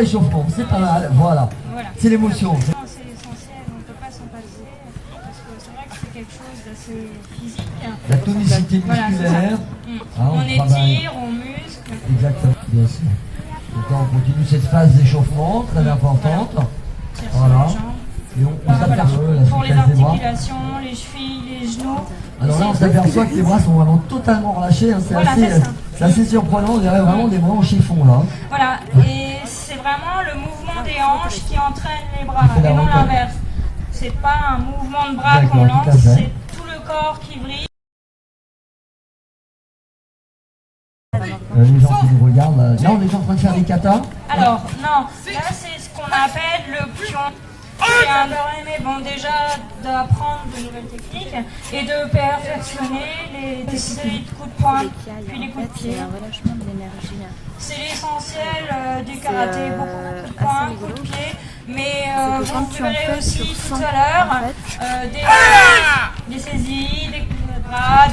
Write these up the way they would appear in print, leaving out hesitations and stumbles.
Échauffement, c'est pas mal, voilà. C'est l'émotion. C'est essentiel, on ne peut pas s'en passer, parce que c'est vrai que c'est quelque chose d'assez physique. La tonicité musculaire. On étire, on muscle. Exactement, bien sûr. Donc là, on continue cette phase d'échauffement, très importante. Voilà. Et on s'aperçoit pour les articulations, les chevilles, les genoux. Alors là, on s'aperçoit que les bras sont vraiment totalement relâchés. Hein. C'est assez surprenant, on dirait vraiment des bras en chiffon là. Voilà, et c'est vraiment le mouvement des hanches qui entraîne les bras, et non l'inverse. C'est pas un mouvement de bras qu'on lance, c'est tout le corps qui brille. Les gens qui nous regardent, là on est en train de faire des katas. Alors, non, là c'est ce qu'on appelle le pion. C'est un bon déjà d'apprendre de nouvelles techniques et de perfectionner des séries de coups de poing, puis les coups de pied. C'est l'essentiel du karaté, beaucoup de coups de poing, coups de pied, mais vous verrez aussi tout à l'heure des saisies, des coups de bras,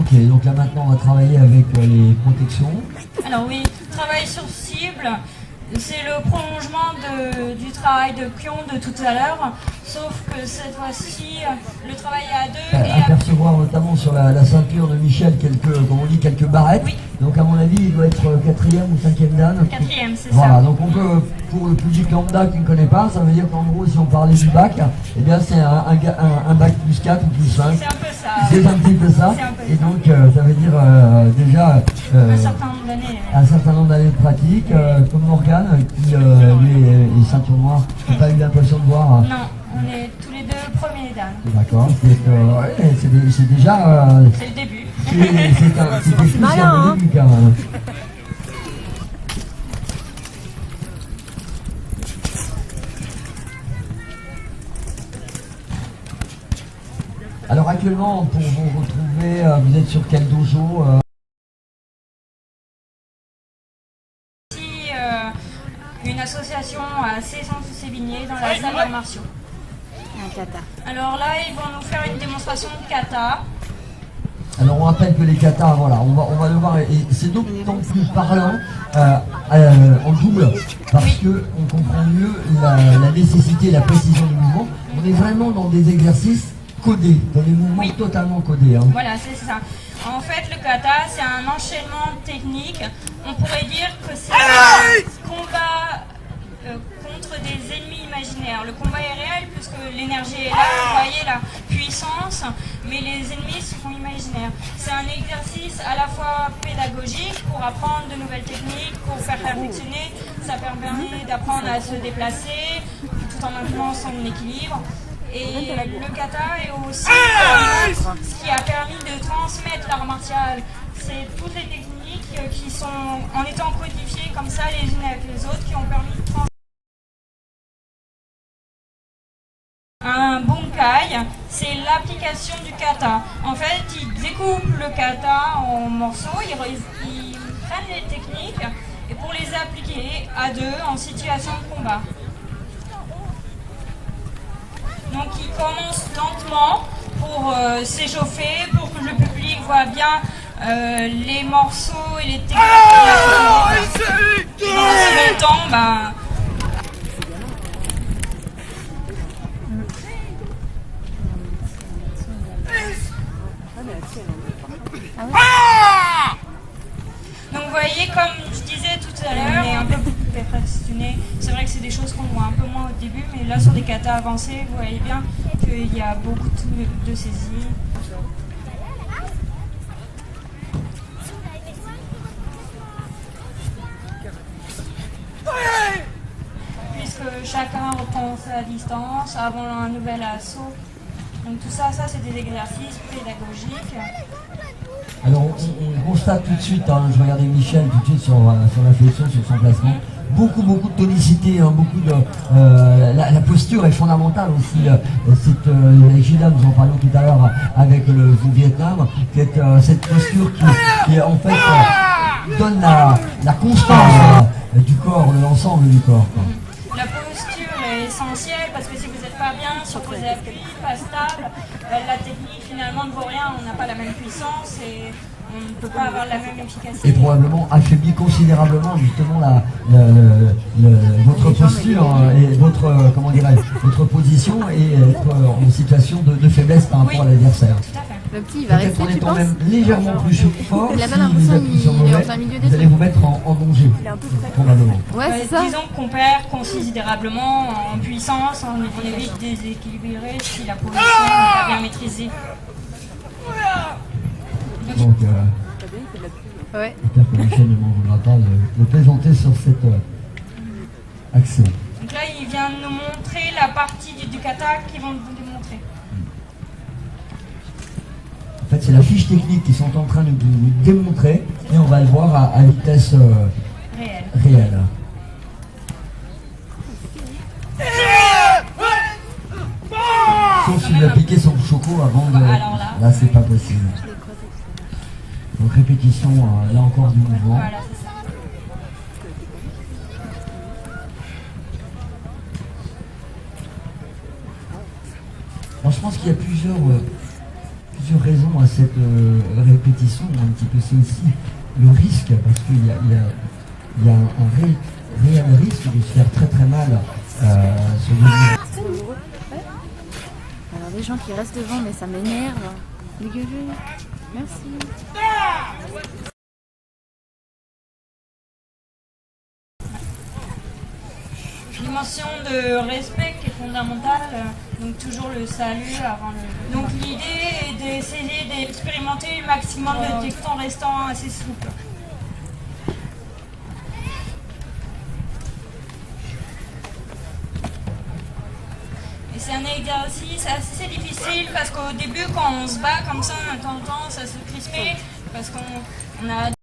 Ok, donc là maintenant on va travailler avec les protections. Alors oui, travail sur cible, c'est le prolongement du travail de pion de tout à l'heure, sauf que cette fois-ci, le travail est à deux. Et apercevoir notamment sur la ceinture de Michel quelques barrettes. Oui. Donc à mon avis, il doit être 4e ou 5e dan. 4e, c'est ça. Voilà, donc on peut, pour le public lambda qui ne connaît pas, ça veut dire qu'en gros, si on parlait du bac, eh bien c'est un bac plus 4 ou plus 5. C'est un peu ça. C'est un petit peu ça. Et donc ça veut dire déjà un certain nombre d'années de pratique, comme Morgane, qui les ceintures noires, j'ai pas eu l'impression de voir. Non, on est tous les deux premiers dan. D'accord, c'est déjà... c'est le début. C'est plus malin, le début quand même. Alors actuellement, pour vous retrouver, vous êtes sur quel dojo Ici, une association à Cesson-Sévigné dans la salle d'arts martiaux. Un kata. Alors là, ils vont nous faire une démonstration de kata. Alors on rappelle que les katas, voilà, on va le voir, et c'est d'autant plus parlant en double, parce que on comprend mieux la nécessité et la précision du mouvement. On est vraiment dans des exercices codés, dans des mouvements totalement codés. Hein. Voilà, c'est ça. En fait, le kata, c'est un enchaînement technique. On pourrait dire que c'est un combat contre des ennemis imaginaires. Le combat est réel puisque l'énergie est là, vous voyez la puissance, mais les ennemis sont imaginaires. C'est un exercice à la fois pédagogique pour apprendre de nouvelles techniques, pour faire perfectionner. Ça permet d'apprendre à se déplacer tout en maintenant son équilibre. Et le kata est aussi ce qui a permis de transmettre l'art martial. C'est toutes les techniques qui sont, en étant codifiées comme ça les unes avec les autres, qui ont permis de transmettre. Un bunkai, c'est l'application du kata. En fait, ils découpent le kata en morceaux, ils prennent les techniques et pour les appliquer à deux en situation de combat. Donc ils commencent lentement pour s'échauffer, pour que le public voit bien les morceaux et les techniques. Et dans un second temps, donc vous voyez, comme je disais tout à l'heure, on est un peu plus perfectionné. C'est vrai que c'est des choses qu'on voit un peu moins au début, mais là sur des katas avancés, vous voyez bien qu'il y a beaucoup de saisies. Puisque chacun reprend sa distance avant un nouvel assaut. Donc tout ça c'est des exercices pédagogiques. Alors on constate tout de suite, hein, je regardais Michel tout de suite sur la flexion, sur son placement, beaucoup de tonicité, hein, beaucoup de la posture est fondamentale aussi. Gilda, nous en parlions tout à l'heure avec le Vietnam, qui est cette posture qui en fait donne la constance du corps, de l'ensemble du corps. Quoi. La posture est essentielle parce que si vous n'êtes pas bien sur vos appuis, pas stable, la technique finalement ne vaut rien, on n'a pas la même puissance et on ne peut pas avoir la même efficacité. Et probablement affaiblit considérablement justement votre posture et votre, comment dirais-je, votre position et être en situation de faiblesse par rapport à l'adversaire. Tout à fait. Le petit, il va rester, En tu étant penses? même légèrement plus fort, Il a pas si l'impression vous appuyez sur qu'il est en mauvais, plein milieu des vous allez trucs. vous mettre en danger, probablement. Ouais, c'est ça. Disons qu'on perd considérablement en puissance, on est vite déséquilibré si la position n'est pas bien maîtrisée. Donc, Ouais. j'espère que Michel ne m'en voudra pas de plaisanter sur cette action. Donc là, il vient de nous montrer la partie du kata qu'ils vont nous démontrer. En fait, c'est la fiche technique qu'ils sont en train de nous démontrer et on va le voir à vitesse Réel. réelle. Sauf s'il a piqué son choco avant de... Alors là. c'est pas possible. Donc répétition, là encore du mouvement. Voilà, c'est ça. Alors, je pense qu'il y a plusieurs raisons à cette répétition. Un petit peu, c'est aussi le risque, parce qu'il y a un réel risque de se faire très très mal sur le niveau. Alors, les gens qui restent devant, mais ça m'énerve. Dégueulé. Merci. Dimension de respect qui est fondamentale, donc toujours le salut avant le... Donc l'idée est d'essayer d'expérimenter le maximum de texte en restant assez souple. Et c'est un exercice assez difficile parce qu'au début quand on se bat comme ça, de temps en temps ça se crispe parce qu'on a